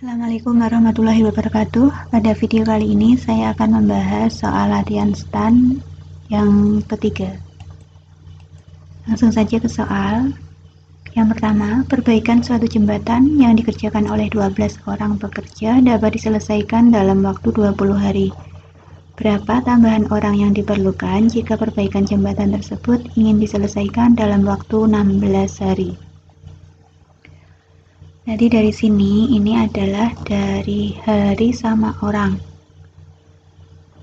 Assalamualaikum warahmatullahi wabarakatuh. Pada video kali ini saya akan membahas soal latihan STAN yang ketiga. Langsung saja ke soal. Yang pertama, perbaikan suatu jembatan yang dikerjakan oleh 12 orang pekerja dapat diselesaikan dalam waktu 20 hari. Berapa tambahan orang yang diperlukan jika perbaikan jembatan tersebut ingin diselesaikan dalam waktu 16 hari? Jadi dari sini ini adalah dari hari sama orang.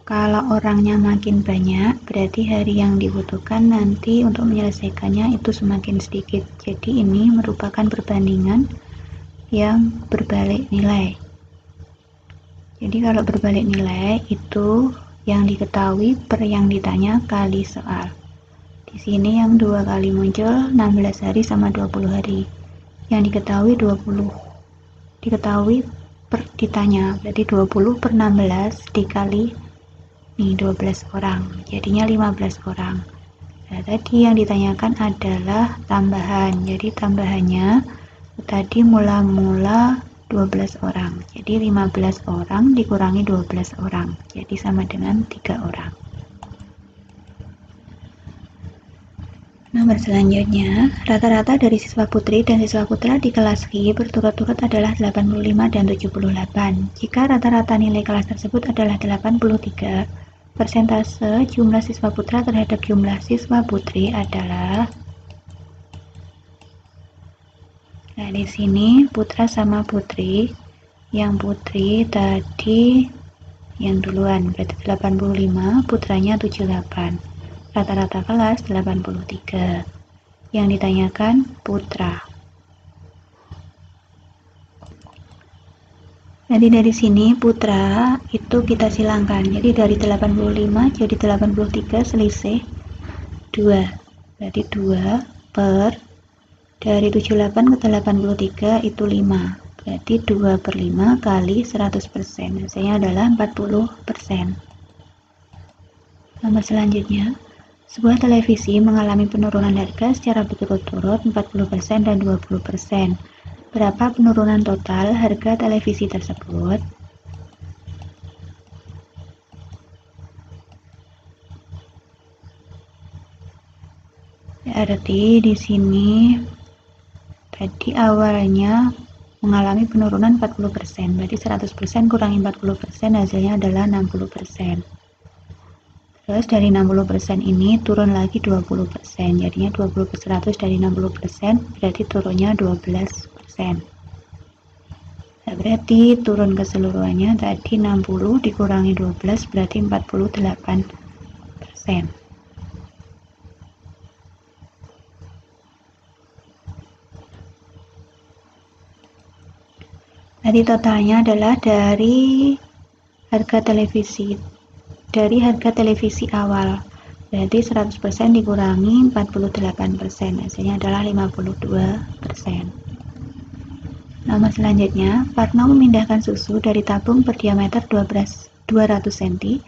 Kalau orangnya makin banyak, berarti hari yang dibutuhkan nanti untuk menyelesaikannya itu semakin sedikit. Jadi ini merupakan perbandingan yang berbalik nilai. Jadi kalau berbalik nilai itu yang diketahui per yang ditanya kali soal. Di sini yang dua kali muncul 16 hari sama 20 hari. Yang diketahui 20 diketahui per ditanya, berarti 20 per 16 dikali nih 12 orang, jadinya 15 orang. Nah, tadi yang ditanyakan adalah tambahan, jadi tambahannya tadi mula-mula 12 orang, jadi 15 orang dikurangi 12 orang, jadi sama dengan 3 orang. Nomor selanjutnya, rata-rata dari siswa putri dan siswa putra di kelas Q berturut-turut adalah 85 dan 78. Jika rata-rata nilai kelas tersebut adalah 83, persentase jumlah siswa putra terhadap jumlah siswa putri adalah. Nah, di sini putra sama putri. Yang putri tadi yang duluan, berarti 85, putranya 78. Rata-rata kelas 83. Yang ditanyakan putra. Jadi dari sini putra itu kita silangkan. Jadi dari 85 jadi 83 selisih 2. Berarti 2 per dari 78 ke 83 itu 5. Berarti 2 per 5 kali 100%. Hasilnya adalah 40%. Nomor selanjutnya, sebuah televisi mengalami penurunan harga secara berturut-turut 40% dan 20%. Berapa penurunan total harga televisi tersebut? Berarti di sini tadi awalnya mengalami penurunan 40%. Berarti 100% kurangi 40% hasilnya adalah 60%. Terus dari 60% ini turun lagi 20%, jadinya 20 per 100 dari 60%, berarti turunnya 12%. Nah, berarti turun keseluruhannya tadi 60 dikurangi 12 berarti 48%. Tadi totalnya adalah dari harga televisi awal, berarti 100% dikurangi 48%, hasilnya adalah 52%. Nomor selanjutnya, Parno memindahkan susu dari tabung berdiameter 200 cm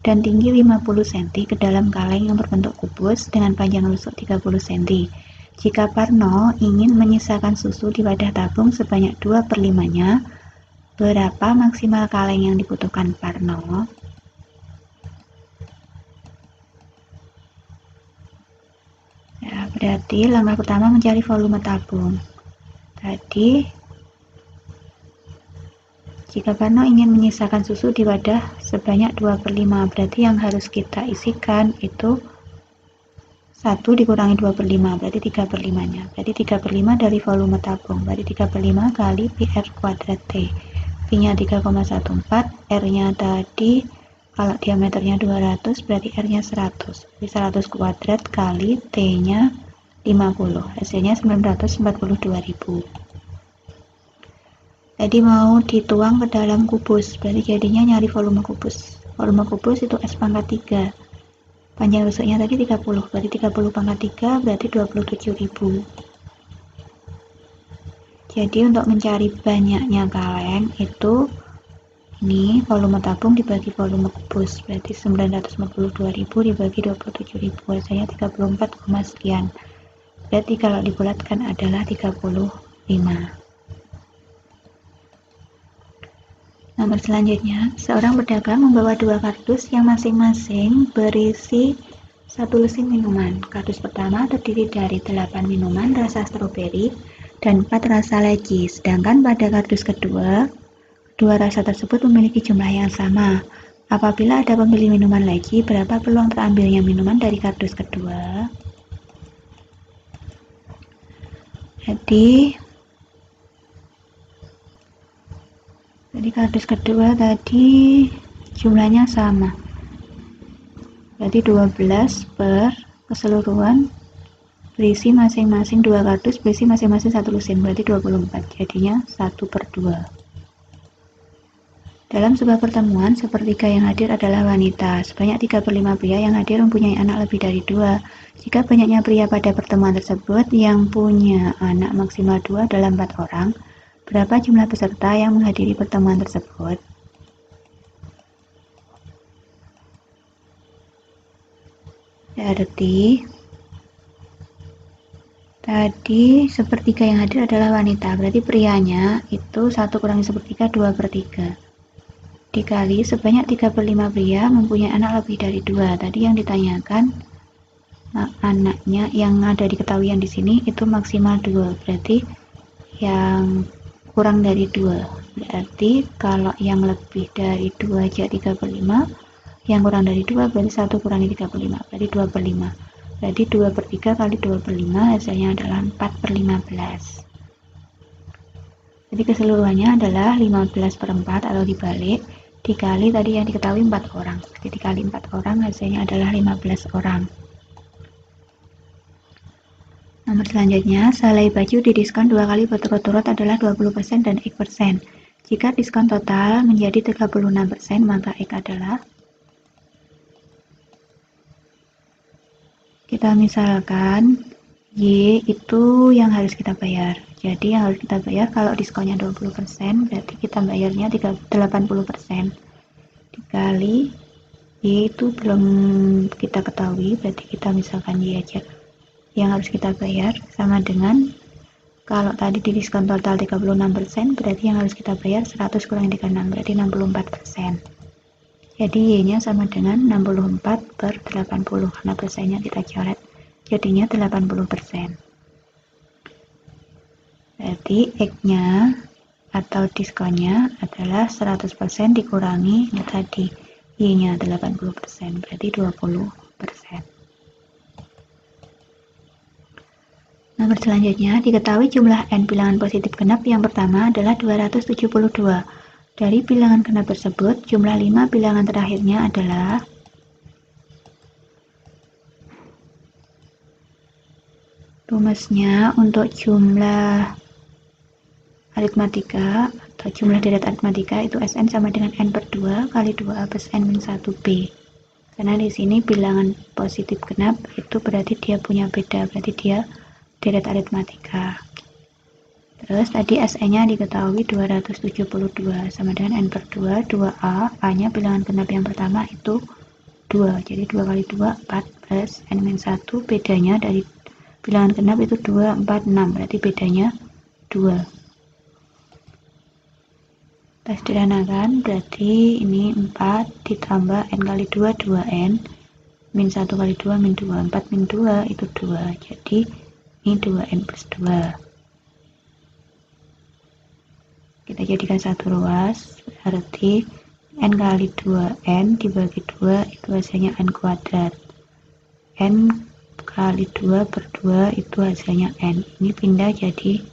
dan tinggi 50 cm ke dalam kaleng yang berbentuk kubus dengan panjang rusuk 30 cm. Jika Parno ingin menyisakan susu di wadah tabung sebanyak 2 per 5-nya, berapa maksimal kaleng yang dibutuhkan Parno? Ya, berarti langkah pertama mencari volume tabung. Tadi, jika Parno ingin menyisakan susu di wadah sebanyak 2 per 5, berarti yang harus kita isikan itu 1 dikurangi 2 per 5, berarti 3 per 5-nya. Berarti 3 per 5 dari volume tabung, berarti 3 per 5 kali PR kuadrat T. V-nya 3,14, R-nya tadi kalau diameternya 200 berarti R-nya 100. Jadi 100 kuadrat kali T-nya 50. Hasilnya 942.000. Jadi mau dituang ke dalam kubus, berarti jadinya nyari volume kubus. Volume kubus itu S pangkat 3. Panjang rusuknya tadi 30, berarti 30 pangkat 3 berarti 27.000. Jadi untuk mencari banyaknya kaleng itu ini volume tabung dibagi volume kubus, berarti 942.000 dibagi 27.000, hasilnya 34, sekian. Berarti kalau dibulatkan adalah 35. Nomor selanjutnya, seorang pedagang membawa 2 kardus yang masing-masing berisi 1 lusin minuman. Kardus pertama terdiri dari 8 minuman rasa stroberi dan 4 rasa leci, sedangkan pada kardus kedua, kedua rasa tersebut memiliki jumlah yang sama. Apabila ada pembeli minuman leci, berapa peluang terambilnya minuman dari kardus kedua? Jadi kardus kedua tadi jumlahnya sama, berarti 12 per keseluruhan berisi masing-masing 2 kardus berisi masing-masing 1 lusin, berarti 24, jadinya 1 per 2. Dalam sebuah pertemuan, sepertiga yang hadir adalah wanita. Sebanyak 3/5 pria yang hadir mempunyai anak lebih dari 2. Jika banyaknya pria pada pertemuan tersebut yang punya anak maksimal 2 dalam 4 orang, berapa jumlah peserta yang menghadiri pertemuan tersebut? Berarti tadi sepertiga yang hadir adalah wanita, berarti prianya itu 1 kurangi sepertiga 2/3. Dikali sebanyak 3/5 pria mempunyai anak lebih dari 2. Tadi yang ditanyakan anaknya yang ada diketahui di sini itu maksimal 2, berarti yang kurang dari 2. Berarti kalau yang lebih dari 2 aja 3/5, yang kurang dari 2 berarti 1 kurangi 3/5, berarti 2/5. Berarti 2/3 kali 2/5 hasilnya adalah 4/15. Jadi keseluruhannya adalah 15/4 atau dibalik, dikali tadi yang diketahui 4 orang. Jadi dikali 4 orang hasilnya adalah 15 orang. Nomor selanjutnya, selai baju didiskon 2 kali berturut-turut adalah 20% dan X%. Jika diskon total menjadi 36%, maka X adalah, kita misalkan Y itu yang harus kita bayar. Jadi yang harus kita bayar kalau diskonnya 20%, berarti kita bayarnya 80%. Dikali Y itu belum kita ketahui, berarti kita misalkan Y aja. Yang harus kita bayar sama dengan, kalau tadi di diskon total 36%, berarti yang harus kita bayar 100 kurangi 36, berarti 64%. Jadi Y-nya sama dengan 64 per 80, karena persennya kita coret, jadinya 80%. Berarti X-nya atau diskonnya adalah 100% dikurangi tadi Y-nya 80%, berarti 20%. Nomor selanjutnya, diketahui jumlah N bilangan positif genap yang pertama adalah 272. Dari bilangan genap tersebut, jumlah 5 bilangan terakhirnya adalah rumusnya untuk jumlah aritmatika atau jumlah deret aritmatika itu Sn sama dengan N per 2 kali 2A plus N min 1B. Karena di sini bilangan positif genap itu berarti dia punya beda, berarti dia deret aritmatika. Terus tadi SN-nya diketahui 272 sama dengan N per 2, 2A, A-nya bilangan genap yang pertama itu 2, jadi 2 kali 2, 4 plus N min 1, bedanya dari bilangan genap itu 2, 4, 6, berarti bedanya 2. Kita sederhanakan, berarti ini 4 ditambah N kali 2, 2N, min 1 kali 2, min 2, 4 min 2 itu 2, jadi ini 2N plus 2. Kita jadikan satu ruas, berarti N kali 2N dibagi 2 itu hasilnya N kuadrat. N kali 2 per 2 itu hasilnya N. Ini pindah jadi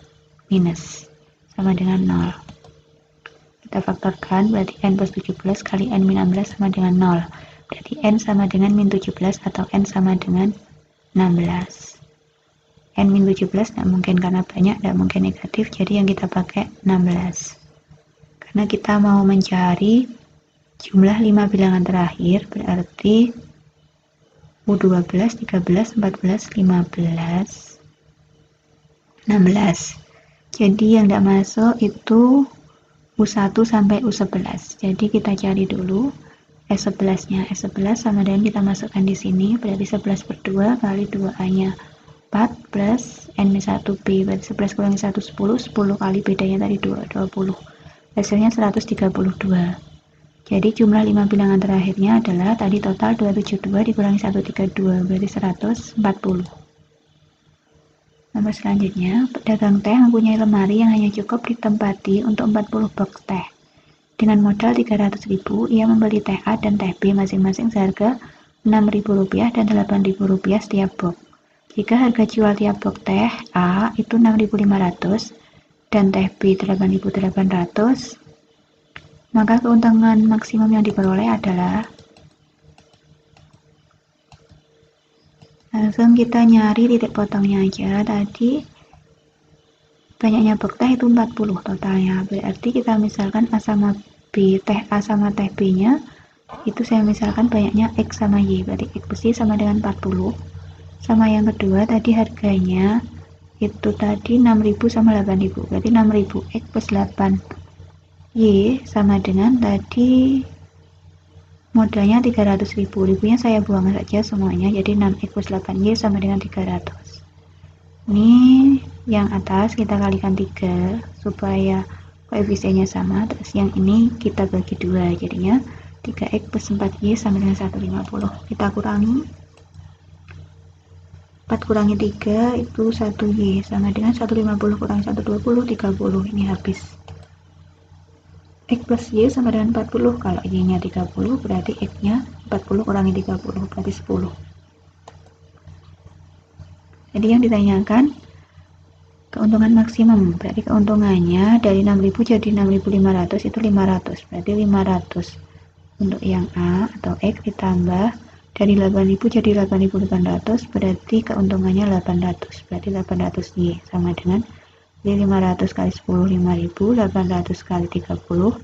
minus, sama dengan 0. Kita faktorkan, berarti N plus 17 kali N min 16 sama dengan 0. Berarti N sama dengan min 17 atau N sama dengan 16. N min 17 tidak mungkin karena banyak, tidak mungkin negatif, jadi yang kita pakai 16. Karena kita mau mencari jumlah 5 bilangan terakhir, berarti U12, 13, 14, 15, 16. Jadi yang tidak masuk itu U1 sampai U11. Jadi kita cari dulu S11-nya. S11 sama dengan kita masukkan di sini, berarti 11 per 2 kali 2A-nya 4 plus N min 1B, berarti 11 kurangi 1, 10, 10 kali bedanya tadi 2, 20. hasilnya 132. Jadi jumlah 5 bilangan terakhirnya adalah tadi total 272 dikurangi 132, berarti 140. Nomor selanjutnya, pedagang teh mempunyai lemari yang hanya cukup ditempati untuk 40 box teh. Dengan modal 300.000, ia membeli teh A dan teh B masing-masing seharga Rp6.000 dan Rp8.000 setiap box. Jika harga jual tiap box teh A itu Rp6.500 dan teh B Rp8.800, maka keuntungan maksimum yang diperoleh adalah, langsung kita nyari titik potongnya aja. Tadi banyaknya box teh itu 40 totalnya, berarti kita misalkan A sama B, teh A sama teh B nya itu saya misalkan banyaknya X sama Y, berarti X plus Y sama dengan 40. Sama yang kedua tadi harganya itu tadi 6.000 sama 8.000, berarti 6.000 X plus 8 Y sama dengan tadi modalnya 300.000, ribunya saya buang saja semuanya, jadi 6X plus 8Y sama dengan 300. Ini yang atas kita kalikan 3 supaya koefisiennya sama, terus yang ini kita bagi 2, jadinya 3X plus 4Y sama dengan 150. Kita kurangi, 4 kurangi 3 itu 1Y sama dengan 150 kurangi 120, 30, ini habis. X plus Y sama dengan 40, kalau Y nya 30 berarti X nya 40 kurangi 30 berarti 10. Jadi yang ditanyakan keuntungan maksimum, berarti keuntungannya dari 6.000 jadi 6.500 itu 500, berarti 500 untuk yang A atau X ditambah dari 8.000 jadi 8.800, berarti keuntungannya 800, berarti 800Y sama dengan, jadi 500 kali 10 5.000, 800 kali 30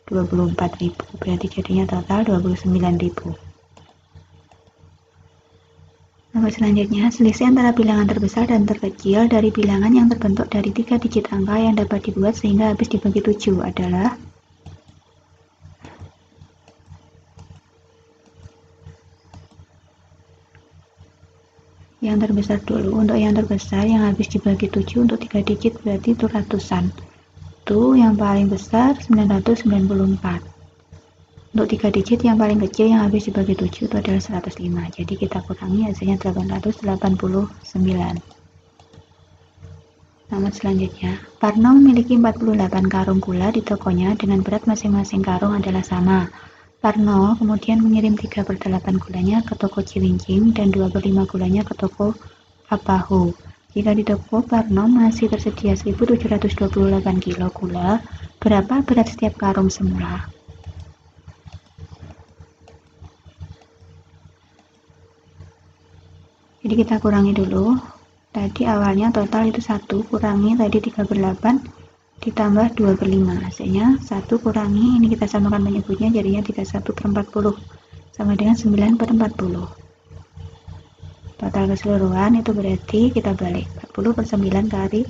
24.000, berarti jadinya total 29.000. Nomor selanjutnya, selisih antara bilangan terbesar dan terkecil dari bilangan yang terbentuk dari 3 digit angka yang dapat dibuat sehingga habis dibagi 7 adalah, yang terbesar dulu. Untuk yang terbesar yang habis dibagi 7 untuk 3 digit berarti itu ratusan. Itu yang paling besar 994. Untuk 3 digit yang paling kecil yang habis dibagi 7 itu adalah 105. Jadi kita kurangi hasilnya 889. Nomor selanjutnya, Parno memiliki 48 karung gula di tokonya dengan berat masing-masing karung adalah sama. Parno kemudian mengirim 3/8 gulanya ke toko Cilincing dan 2/5 gulanya ke toko Apaho. Jika di toko Parno masih tersedia 1728 kilo gula, berapa berat setiap karung semula? Jadi kita kurangi dulu. Tadi awalnya total itu 1 kurangi tadi 3/8 ditambah 2/5, hasilnya 1 kurangi, ini kita samakan penyebutnya jadinya 31/40 sama dengan 9/40. Total keseluruhan itu berarti kita balik 40/9 kali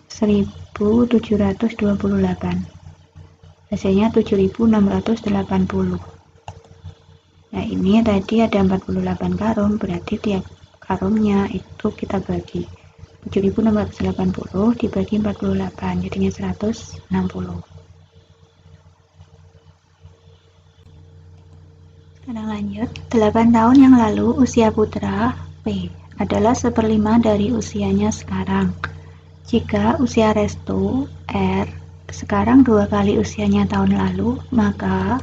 1728, hasilnya 7680. Nah ini tadi ada 48 karung, berarti tiap karungnya itu kita bagi 7680 dibagi 48, jadinya 160. Sekarang lanjut, 8 tahun yang lalu usia putra P adalah 1/5 dari usianya sekarang. Jika usia Restu R sekarang 2 kali usianya tahun lalu, maka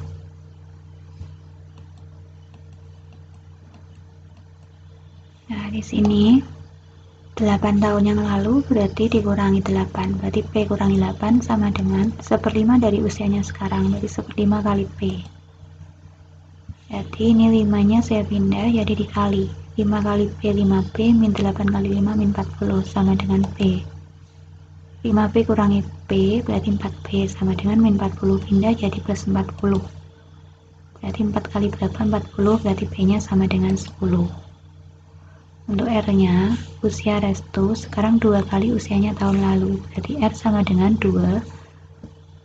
di sini 8 tahun yang lalu berarti dikurangi 8, berarti P kurangi 8 sama dengan 1/5 dari usianya sekarang, berarti 1/5 kali P. Jadi ini 5 nya saya pindah jadi dikali 5 kali P 5P min 8 kali 5 min 40 sama dengan P. 5P kurangi P berarti 4P sama dengan min 40 pindah jadi plus 40, berarti 4 kali berapa 40, berarti P nya sama dengan 10. Untuk R nya usia Restu sekarang 2 kali usianya tahun lalu, berarti R sama dengan 2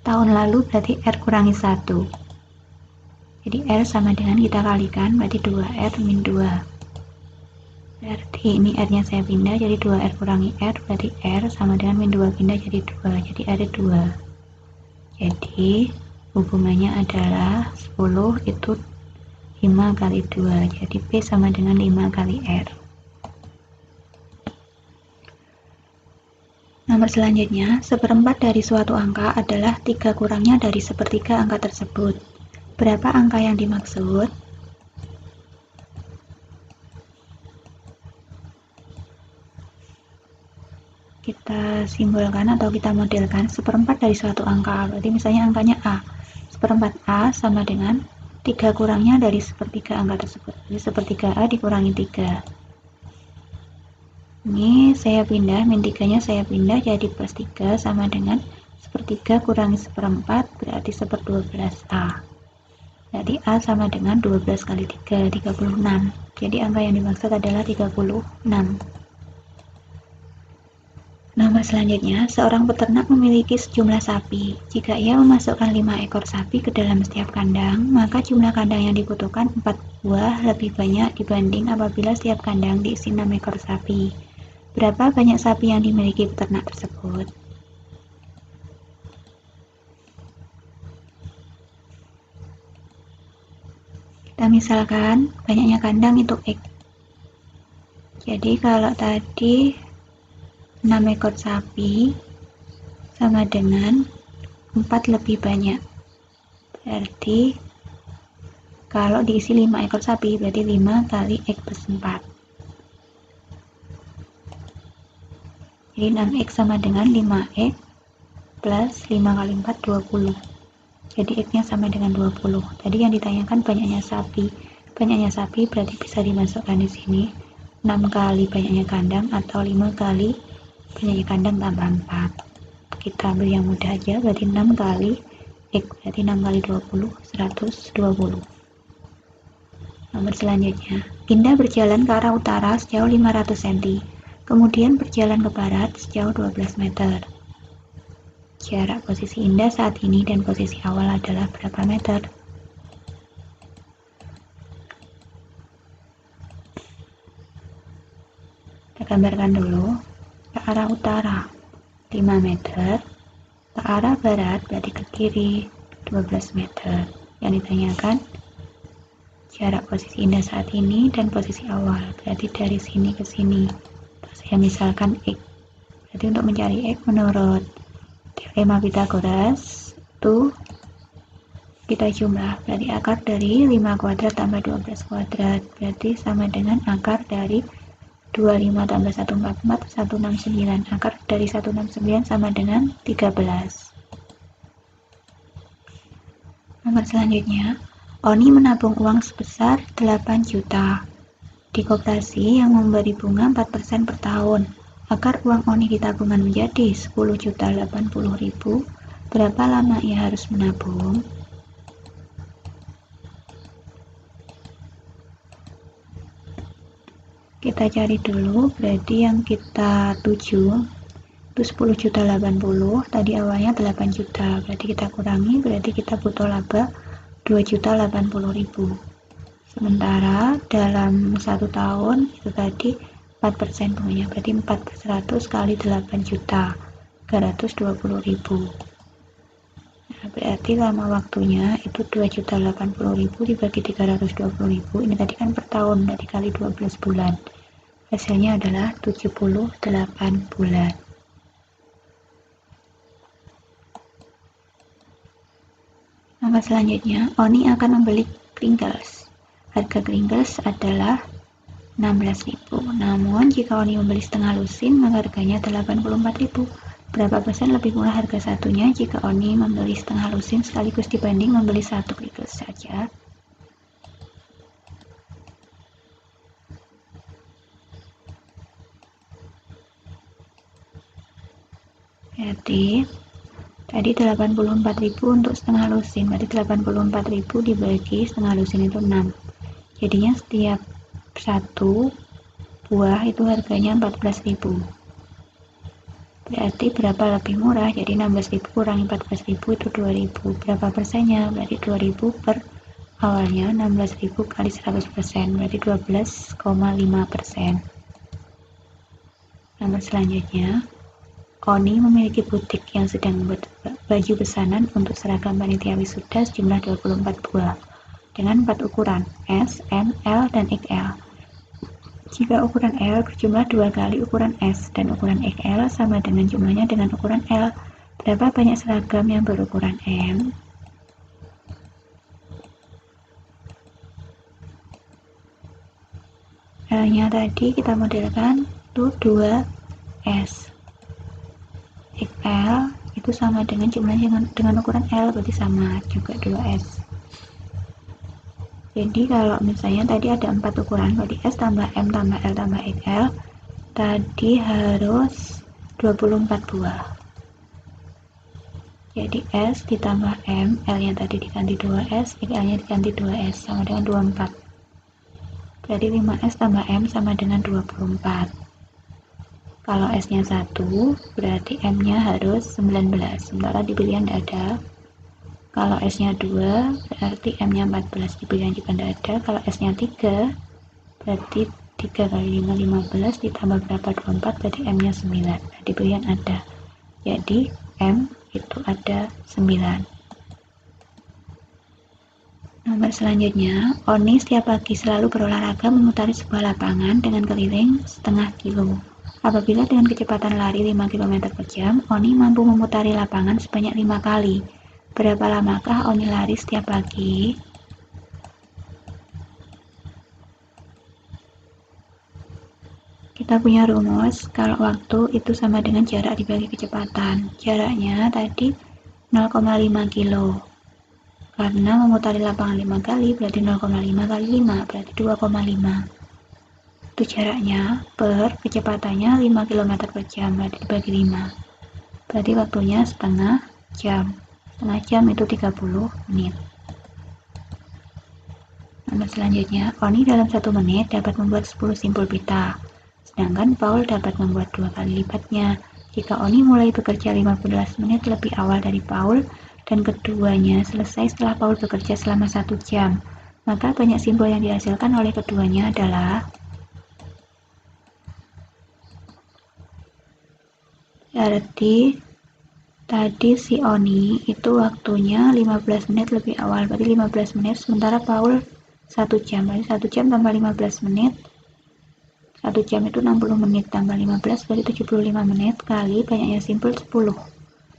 tahun lalu, berarti R kurangi 1, jadi R sama dengan kita kalikan berarti 2R min 2, berarti ini R nya saya pindah jadi 2R kurangi R berarti R sama dengan min 2 pindah jadi 2, jadi R 2. Jadi hubungannya adalah 10 itu 5 kali 2, jadi P sama dengan 5 kali R. Nomor selanjutnya, seperempat dari suatu angka adalah 3 kurangnya dari sepertiga angka tersebut. Berapa angka yang dimaksud? Kita simbolkan atau kita modelkan seperempat dari suatu angka. Berarti misalnya angkanya A. Seperempat A sama dengan 3 kurangnya dari sepertiga angka tersebut. Jadi sepertiga A dikurangi 3. Ini saya pindah, min 3-nya saya pindah jadi plus 3 sama dengan sepertiga kurangi seperempat berarti 1/12A. Berarti A sama dengan 12 kali 3, 36. Jadi angka yang dimaksud adalah 36. Nomor selanjutnya, seorang peternak memiliki sejumlah sapi. Jika ia memasukkan 5 ekor sapi ke dalam setiap kandang, maka jumlah kandang yang dibutuhkan 4 buah lebih banyak dibanding apabila setiap kandang diisi 6 ekor sapi. Berapa banyak sapi yang dimiliki peternak tersebut? Kita misalkan banyaknya kandang itu X. Jadi kalau tadi 6 ekor sapi sama dengan 4 lebih banyak. Berarti kalau diisi 5 ekor sapi berarti 5 kali X plus 4. Jadi 6X sama dengan 5X plus 5 kali 4, 20. Jadi X-nya sama dengan 20. Tadi yang ditanyakan banyaknya sapi. Banyaknya sapi berarti bisa dimasukkan di sini 6 kali banyaknya kandang atau 5 kali banyaknya kandang tambah 4. Kita ambil yang mudah aja, berarti 6 kali X, berarti 6 kali 20, 120. Nomor selanjutnya, Indah berjalan ke arah utara sejauh 500 cm, kemudian berjalan ke barat sejauh 12 meter. Jarak posisi Indah saat ini dan posisi awal adalah berapa meter? Kita gambarkan dulu. Ke arah utara 5 meter, ke arah barat berarti ke kiri 12 meter. Yang ditanyakan jarak posisi Indah saat ini dan posisi awal, berarti dari sini ke sini. Saya misalkan X. Berarti untuk mencari X menurut teorema Pythagoras itu kita jumlah, berarti akar dari 5 kuadrat tambah 12 kuadrat berarti sama dengan akar dari 25 tambah 144, 169. Akar dari 169 sama dengan 13. Nomor selanjutnya, Oni menabung uang sebesar 8 juta di koperasi yang memberi bunga 4% per tahun. Agar uang Oni di tabungan menjadi 10.080.000, berapa lama ia harus menabung? Kita cari dulu, berarti yang kita tuju itu 10.080, tadi awalnya 8 juta, berarti kita kurangi, berarti kita butuh laba 2.080.000. Sementara dalam 1 tahun itu tadi 4% bunganya, berarti 400 kali 8 juta, 320.000. Nah, berarti lama waktunya itu 2.080.000 dibagi 320.000, ini tadi kan per tahun, berarti kali 12 bulan. Hasilnya adalah 78 bulan. Nomor selanjutnya, Oni akan membeli Pringles. Harga Pringles adalah 16.000. Namun, jika Oni membeli setengah lusin, maka harganya 84.000. Berapa persen lebih murah harga satunya jika Oni membeli setengah lusin sekaligus dibanding membeli satu Pringles saja? Berarti tadi 84.000 untuk setengah lusin, berarti 84.000 dibagi setengah lusin itu 6. Jadinya setiap satu buah itu harganya 14.000. Berarti berapa lebih murah? Jadi 16.000 kurangi 14.000 itu 2.000. Berapa persennya? Berarti 2.000 per awalnya 16.000 kali 100%, berarti 12,5%. Nomor selanjutnya, Oni memiliki butik yang sedang membuat baju pesanan untuk seragam panitia wisuda sejumlah 24 buah dengan 4 ukuran, S, M, L, dan XL. Jika ukuran L berjumlah 2 kali ukuran S dan ukuran XL sama dengan jumlahnya dengan ukuran L, berapa banyak seragam yang berukuran M? L-nya tadi kita modelkan itu 2S. XL itu sama dengan jumlahnya dengan ukuran L, berarti sama juga 2S. Jadi kalau misalnya tadi ada 4 ukuran, berarti S tambah M tambah L tambah XL tadi harus 24 buah. Jadi S ditambah M, L nya tadi diganti 2S, XL nya diganti 2S sama dengan 24. Berarti 5S tambah M sama dengan 24. Kalau S nya 1, berarti M nya harus 19, sementara di pilihan tidak ada. Kalau S nya 2, berarti M nya 14, di pilihan juga tidak ada. Kalau S nya 3, berarti 3 kali 5, 15, ditambah berapa 24, berarti M nya 9, di pilihan ada. Jadi M itu ada 9. Nomor selanjutnya, Oni setiap pagi selalu berolahraga memutari sebuah lapangan dengan keliling setengah kilo. Apabila dengan kecepatan lari 5 km per jam, Oni mampu memutari lapangan sebanyak 5 kali. Berapa lamakah Oni lari setiap pagi? Kita punya rumus, kalau waktu itu sama dengan jarak dibagi kecepatan. Jaraknya tadi 0,5 kilo. Karena memutari lapangan 5 kali, berarti 0,5 kali 5, berarti 2,5. Itu jaraknya per kecepatannya 5 km per jam, berarti dibagi 5. Berarti waktunya setengah jam. Setengah jam itu 30 menit. Nomor selanjutnya, Oni dalam 1 menit dapat membuat 10 simpul pita. Sedangkan Paul dapat membuat 2 kali lipatnya. Jika Oni mulai bekerja 15 menit lebih awal dari Paul dan keduanya selesai setelah Paul bekerja selama 1 jam, maka banyak simpul yang dihasilkan oleh keduanya adalah berarti tadi si Oni itu waktunya 15 menit lebih awal, berarti 15 menit, sementara Paul 1 jam, berarti 1 jam tambah 15 menit, 1 jam itu 60 menit tambah 15 berarti 75 menit kali banyaknya simpul 10.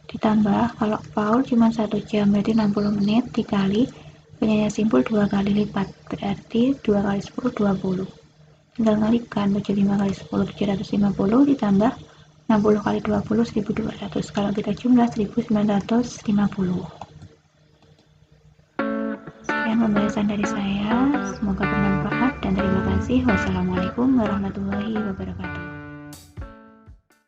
Ditambah kalau Paul cuma 1 jam berarti 60 menit dikali banyaknya simpul 2 kali lipat, berarti 2 kali 10 20. Tinggal ngalikan 75 kali 10 750 ditambah 60 kali 20 1200. Kalau kita jumlah 1950. Sekian pembahasan dari saya, semoga bermanfaat dan terima kasih. Wassalamualaikum warahmatullahi wabarakatuh.